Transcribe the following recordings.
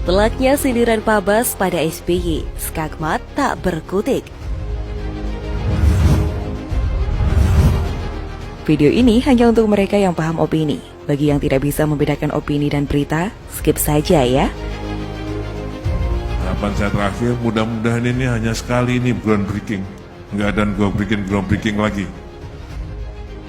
Telaknya sindiran Pak Bas pada SBY, skakmat tak berkutik. Video ini hanya untuk mereka yang paham opini. Bagi yang tidak bisa membedakan opini dan berita, skip saja ya. Harapan saya terakhir, mudah-mudahan ini hanya sekali ini groundbreaking. Nggak ada groundbreaking lagi.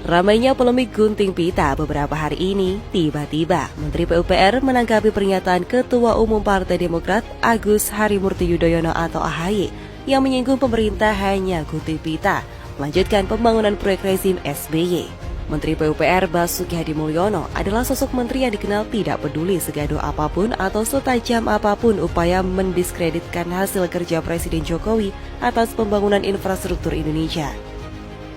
Ramainya polemik gunting pita beberapa hari ini, tiba-tiba Menteri PUPR menanggapi pernyataan Ketua Umum Partai Demokrat Agus Harimurti Yudhoyono atau AHY yang menyinggung pemerintah hanya gunting pita, melanjutkan pembangunan proyek rezim SBY. Menteri PUPR Basuki Hadimulyono adalah sosok menteri yang dikenal tidak peduli segaduh apapun atau setajam apapun upaya mendiskreditkan hasil kerja Presiden Jokowi atas pembangunan infrastruktur Indonesia.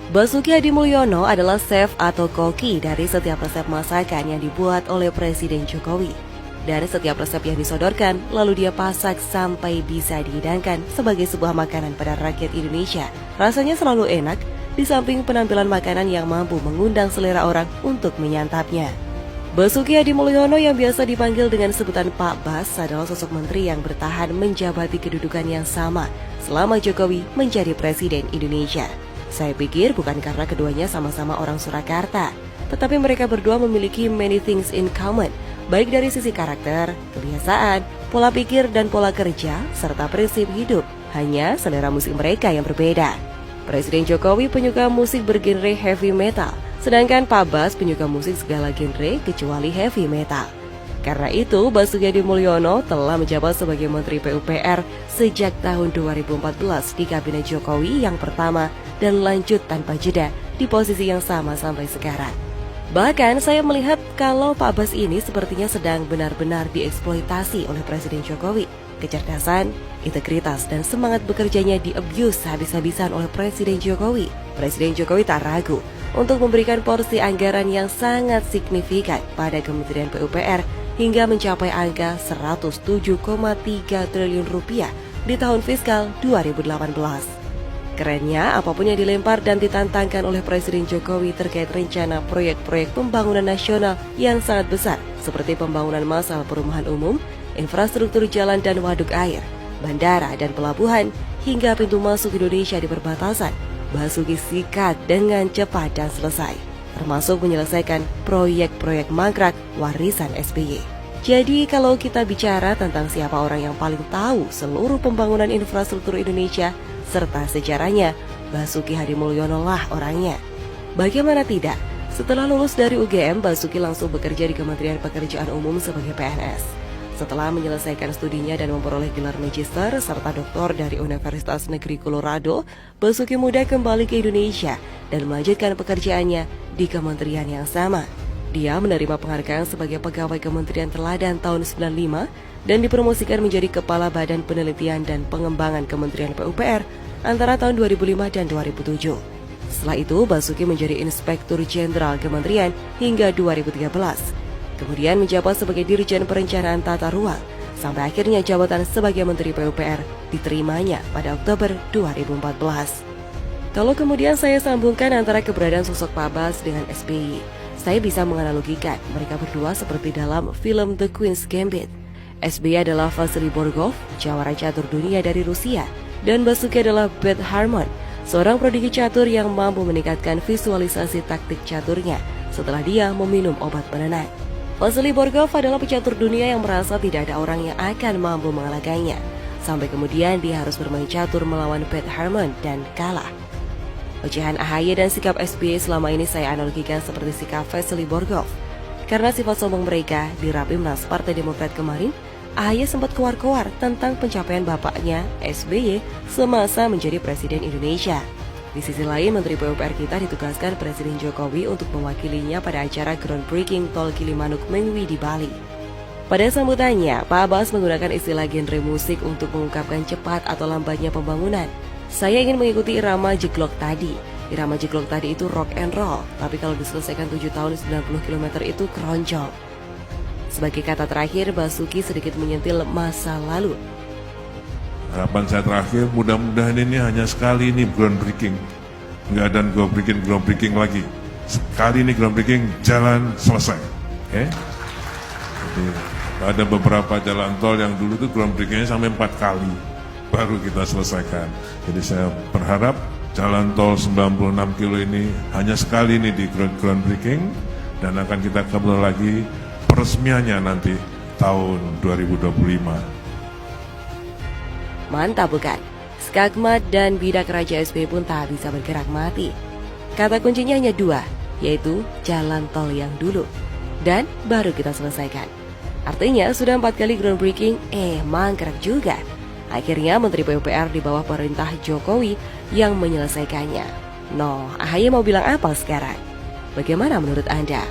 Basuki Hadimulyono adalah chef atau koki dari setiap resep masakan yang dibuat oleh Presiden Jokowi. Dari setiap resep yang disodorkan, lalu dia pasak sampai bisa dihidangkan sebagai sebuah makanan pada rakyat Indonesia. Rasanya selalu enak, di samping penampilan makanan yang mampu mengundang selera orang untuk menyantapnya. Basuki Hadimulyono yang biasa dipanggil dengan sebutan Pak Bas adalah sosok menteri yang bertahan menjabati kedudukan yang sama selama Jokowi menjadi Presiden Indonesia. Saya pikir bukan karena keduanya sama-sama orang Surakarta, tetapi mereka berdua memiliki many things in common, baik dari sisi karakter, kebiasaan, pola pikir dan pola kerja, serta prinsip hidup. Hanya selera musik mereka yang berbeda. Presiden Jokowi penyuka musik bergenre heavy metal, sedangkan Pak Bas penyuka musik segala genre kecuali heavy metal. Karena itu, Basuki Hadimulyono telah menjabat sebagai Menteri PUPR sejak tahun 2014 di Kabinet Jokowi yang pertama dan lanjut tanpa jeda di posisi yang sama sampai sekarang. Bahkan saya melihat kalau Pak Bas ini sepertinya sedang benar-benar dieksploitasi oleh Presiden Jokowi. Kecerdasan, integritas, dan semangat bekerjanya di-abuse habis-habisan oleh Presiden Jokowi. Presiden Jokowi tak ragu untuk memberikan porsi anggaran yang sangat signifikan pada Kementerian PUPR hingga mencapai angka 107,3 triliun rupiah di tahun fiskal 2018. Kerennya, apapun yang dilempar dan ditantangkan oleh Presiden Jokowi terkait rencana proyek-proyek pembangunan nasional yang sangat besar seperti pembangunan massal perumahan umum, infrastruktur jalan dan waduk air, bandara dan pelabuhan, hingga pintu masuk Indonesia di perbatasan, Basuki sikat dengan cepat dan selesai, termasuk menyelesaikan proyek-proyek mangkrak warisan SBY. Jadi kalau kita bicara tentang siapa orang yang paling tahu seluruh pembangunan infrastruktur Indonesia serta sejarahnya, Basuki Hadimulyono lah orangnya. Bagaimana tidak? Setelah lulus dari UGM, Basuki langsung bekerja di Kementerian Pekerjaan Umum sebagai PNS. Setelah menyelesaikan studinya dan memperoleh gelar magister serta doktor dari Universitas Negeri Colorado, Basuki muda kembali ke Indonesia dan melanjutkan pekerjaannya di kementerian yang sama. Dia menerima penghargaan sebagai pegawai Kementerian Teladan tahun 95 dan dipromosikan menjadi Kepala Badan Penelitian dan Pengembangan Kementerian PUPR antara tahun 2005 dan 2007. Setelah itu, Basuki menjadi Inspektur Jenderal Kementerian hingga 2013. Kemudian menjabat sebagai Dirjen Perencanaan Tata Ruang, sampai akhirnya jabatan sebagai Menteri PUPR diterimanya pada Oktober 2014. Kalau kemudian saya sambungkan antara keberadaan sosok Pak Bas dengan SBY, saya bisa menganalogikan mereka berdua seperti dalam film The Queen's Gambit. SBY adalah Vasily Borgov, jawara catur dunia dari Rusia, dan Basuki adalah Beth Harmon, seorang prodigi catur yang mampu meningkatkan visualisasi taktik caturnya setelah dia meminum obat penenang. Vasily Borgov adalah pecatur dunia yang merasa tidak ada orang yang akan mampu mengalahkannya, sampai kemudian dia harus bermain catur melawan Beth Harmon dan kalah. Ocehan AHY dan sikap SBY selama ini saya analogikan seperti sikap Vasily Borgov. Karena sifat sombong mereka di Rapimnas Partai Demokrat kemarin, AHY sempat keluar-keluar tentang pencapaian bapaknya SBY semasa menjadi Presiden Indonesia. Di sisi lain, Menteri PUPR kita ditugaskan Presiden Jokowi untuk mewakilinya pada acara groundbreaking Tol Gilimanuk Mengwi di Bali. Pada sambutannya, Pak Bas menggunakan istilah genre musik untuk mengungkapkan cepat atau lambatnya pembangunan. Saya ingin mengikuti irama jeglok tadi. Irama jeglok tadi itu rock and roll, tapi kalau diselesaikan 7 tahun 90 km itu keroncong. Sebagai kata terakhir, Basuki sedikit menyentil masa lalu. Harapan saya terakhir, mudah-mudahan ini hanya sekali ini groundbreaking. Nggak ada groundbreaking lagi. Sekali ini groundbreaking, jalan selesai. Oke? Ada beberapa jalan tol yang dulu itu groundbreakingnya sampai 4 kali baru kita selesaikan. Jadi saya berharap jalan tol 96 kilo ini hanya sekali ini di groundbreaking, dan akan kita kembali lagi peresmiannya nanti tahun 2025. Mantap bukan? Skagmat dan bidak Raja SB pun tak bisa bergerak mati. Kata kuncinya hanya 2, yaitu jalan tol yang dulu dan baru kita selesaikan. Artinya sudah 4 kali groundbreaking, mangkrak juga. Akhirnya Menteri PUPR di bawah pemerintah Jokowi yang menyelesaikannya. AHY mau bilang apa sekarang? Bagaimana menurut Anda?